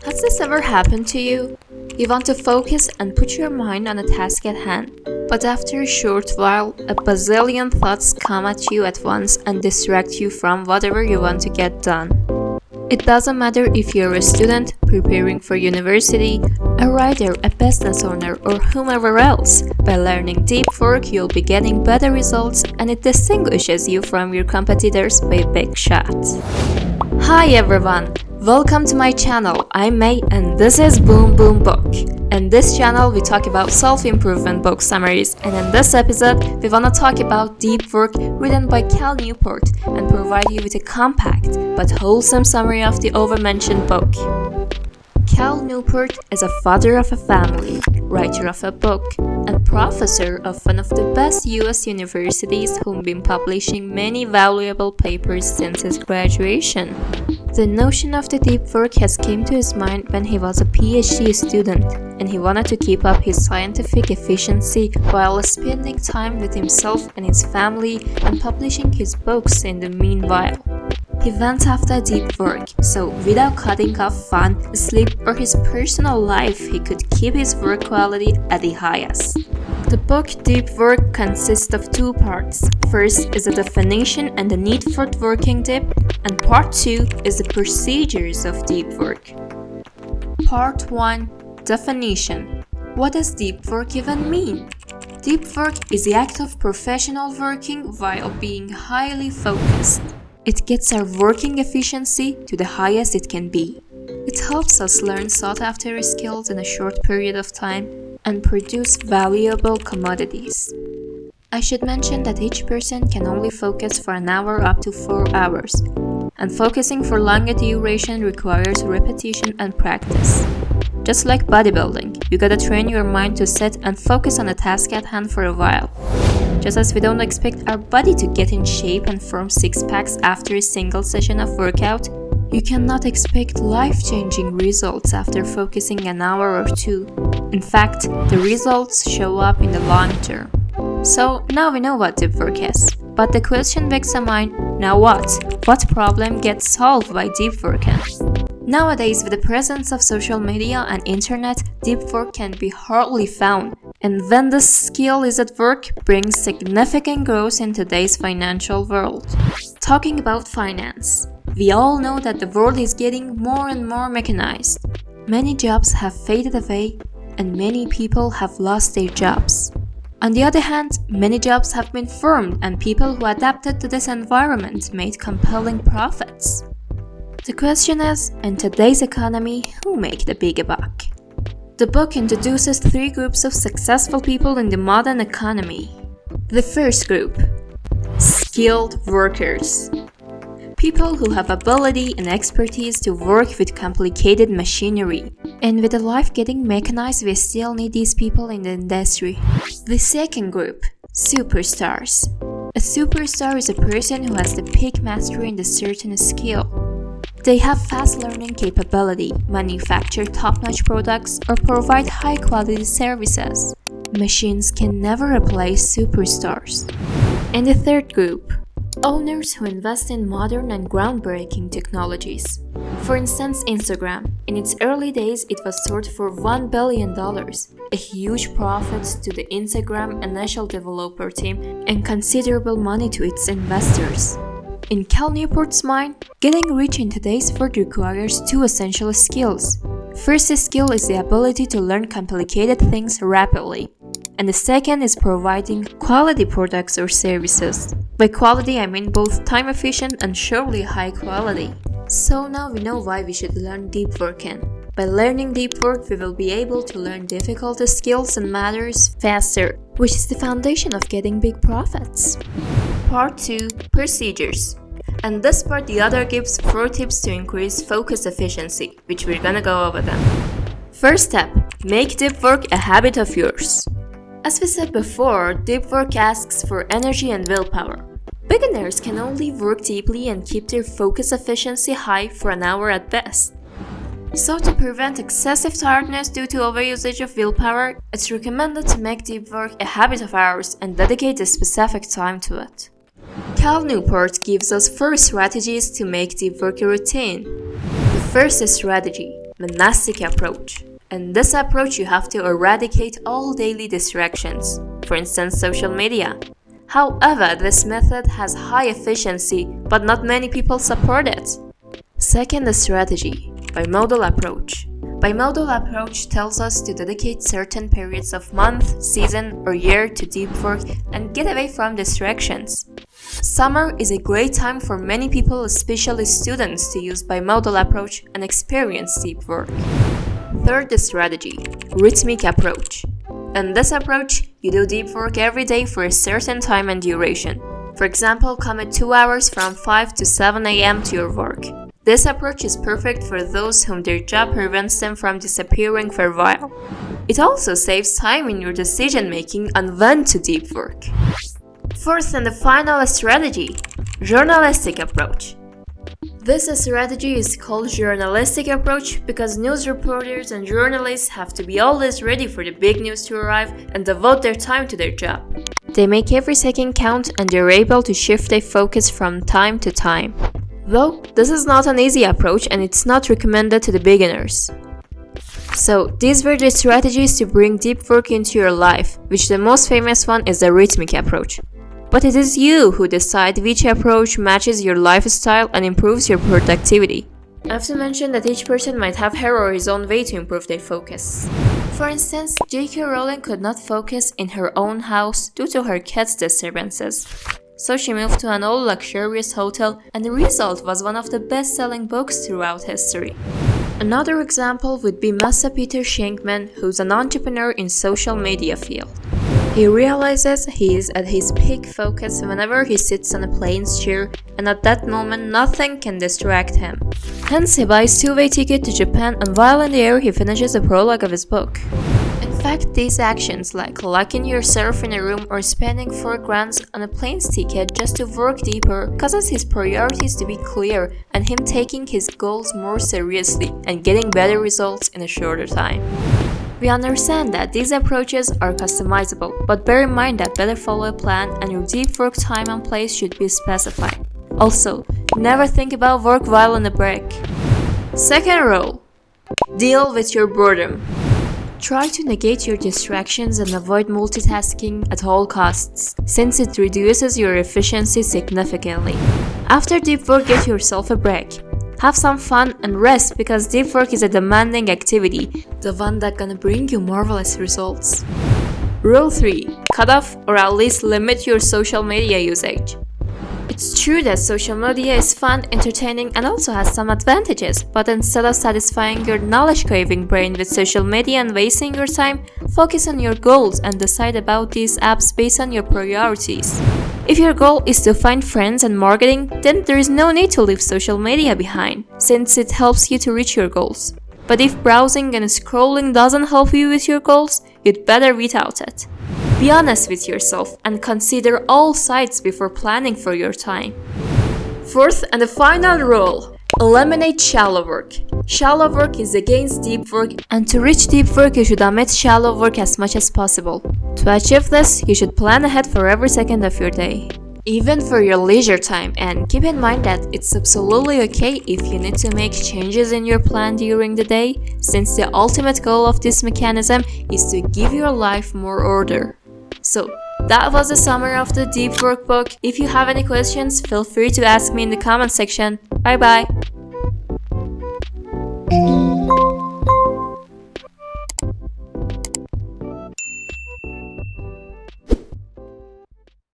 Has this ever happened to you? You want to focus and put your mind on a task at hand, but after a short while, a bazillion thoughts come at you at once and distract you from whatever you want to get done. It doesn't matter if you're a student preparing for university, a writer, a business owner, or whomever else. By learning deep work, you'll be getting better results, and it distinguishes you from your competitors by a big shot. Hi everyone! Welcome to my channel. I'm May and this is Boom Boom Book. In this channel we talk about self-improvement book summaries, and in this episode we wanna talk about deep work written by Cal Newport and provide you with a compact but wholesome summary of the overmentioned book. Cal Newport is a father of a family, writer of a book, and professor of one of the best US universities who've been publishing many valuable papers since his graduation. The notion of the deep work has came to his mind when he was a PhD student, and he wanted to keep up his scientific efficiency while spending time with himself and his family and publishing his books in the meanwhile. He went after deep work, so without cutting off fun, sleep, or his personal life, he could keep his work quality at the highest. The book Deep Work consists of two parts. First is a definition and the need for working deep, and part 2 is the procedures of deep work. Part 1. Definition. What does deep work even mean? Deep work is the act of professional working while being highly focused. It gets our working efficiency to the highest it can be. It helps us learn sought-after skills in a short period of time and produce valuable commodities. I should mention that each person can only focus for an hour up to 4 hours, and focusing for longer duration requires repetition and practice. Just like bodybuilding, you gotta train your mind to sit and focus on a task at hand for a while. Just as we don't expect our body to get in shape and form six-packs after a single session of workout, you cannot expect life-changing results after focusing an hour or two. In fact, the results show up in the long term. So now we know what deep work is. But the question begs a mind, now what? What problem gets solved by deep work? Nowadays, with the presence of social media and internet, deep work can be hardly found. And when the skill is at work, brings significant growth in today's financial world. Talking about finance, we all know that the world is getting more and more mechanized. Many jobs have faded away, and many people have lost their jobs. On the other hand, many jobs have been formed, and people who adapted to this environment made compelling profits. The question is, in today's economy, who make the big buck? The book introduces 3 groups of successful people in the modern economy. The first group, skilled workers. People who have ability and expertise to work with complicated machinery. And with the life getting mechanized, we still need these people in the industry. The second group, superstars. A superstar is a person who has the peak mastery in a certain skill. They have fast learning capability, manufacture top-notch products, or provide high-quality services. Machines can never replace superstars. And the third group, owners who invest in modern and groundbreaking technologies. For instance, Instagram. In its early days, it was sold for $1 billion, a huge profit to the Instagram initial developer team and considerable money to its investors. In Cal Newport's mind, getting rich in today's world requires 2 essential skills. First skill is the ability to learn complicated things rapidly, and the second is providing quality products or services. By quality, I mean both time efficient and surely high quality. So now we know why we should learn deep work in. By learning deep work, we will be able to learn difficult skills and matters faster, which is the foundation of getting big profits. Part 2. Procedures. And this part the author gives 4 tips to increase focus efficiency, which we're gonna go over them. First step, make deep work a habit of yours. As we said before, deep work asks for energy and willpower. Beginners can only work deeply and keep their focus efficiency high for an hour at best. So to prevent excessive tiredness due to overusage of willpower, it's recommended to make deep work a habit of ours and dedicate a specific time to it. Cal Newport gives us 4 strategies to make deep work a routine. The first strategy, monastic approach. In this approach, you have to eradicate all daily distractions, for instance, social media. However, this method has high efficiency, but not many people support it. Second strategy, bimodal approach. Bimodal approach tells us to dedicate certain periods of month, season, or year to deep work and get away from distractions. Summer is a great time for many people, especially students, to use bimodal approach and experience deep work. Third strategy, rhythmic approach. In this approach, you do deep work every day for a certain time and duration. For example, commit 2 hours from 5 to 7 a.m. to your work. This approach is perfect for those whom their job prevents them from disappearing for a while. It also saves time in your decision making on when to deep work. Fourth and the final strategy, journalistic approach. This strategy is called journalistic approach because news reporters and journalists have to be always ready for the big news to arrive and devote their time to their job. They make every second count and they're able to shift their focus from time to time. Though, this is not an easy approach and it's not recommended to the beginners. So, these were the strategies to bring deep work into your life, which the most famous one is the rhythmic approach. But it is you who decide which approach matches your lifestyle and improves your productivity. I have to mention that each person might have her or his own way to improve their focus. For instance, J.K. Rowling could not focus in her own house due to her cat's disturbances. So she moved to an old luxurious hotel, and the result was one of the best-selling books throughout history. Another example would be Master Peter Shankman, who's an entrepreneur in social media field. He realizes he is at his peak focus whenever he sits on a plane's chair, and at that moment nothing can distract him. Hence he buys two-way ticket to Japan, and while in the air he finishes the prologue of his book. In fact, these actions like locking yourself in a room or spending $4,000 on a plane's ticket just to work deeper causes his priorities to be clear and him taking his goals more seriously and getting better results in a shorter time. We understand that these approaches are customizable, but bear in mind that better follow a plan and your deep work time and place should be specified. Also, never think about work while on a break. Second rule, deal with your boredom. Try to negate your distractions and avoid multitasking at all costs, since it reduces your efficiency significantly. After deep work, get yourself a break. Have some fun and rest because deep work is a demanding activity, the one that's gonna bring you marvelous results. Rule 3. Cut off or at least limit your social media usage. It's true that social media is fun, entertaining, and also has some advantages, but instead of satisfying your knowledge-craving brain with social media and wasting your time, focus on your goals and decide about these apps based on your priorities. If your goal is to find friends and marketing, then there is no need to leave social media behind, since it helps you to reach your goals. But if browsing and scrolling doesn't help you with your goals, you'd better without it. Be honest with yourself and consider all sides before planning for your time. Fourth and the final rule, eliminate shallow work. Shallow work is against deep work, and to reach deep work you should omit shallow work as much as possible. To achieve this, you should plan ahead for every second of your day, even for your leisure time, and keep in mind that it's absolutely okay if you need to make changes in your plan during the day, since the ultimate goal of this mechanism is to give your life more order. So, that was the summary of the Deep Work book. If you have any questions, feel free to ask me in the comment section. Bye bye!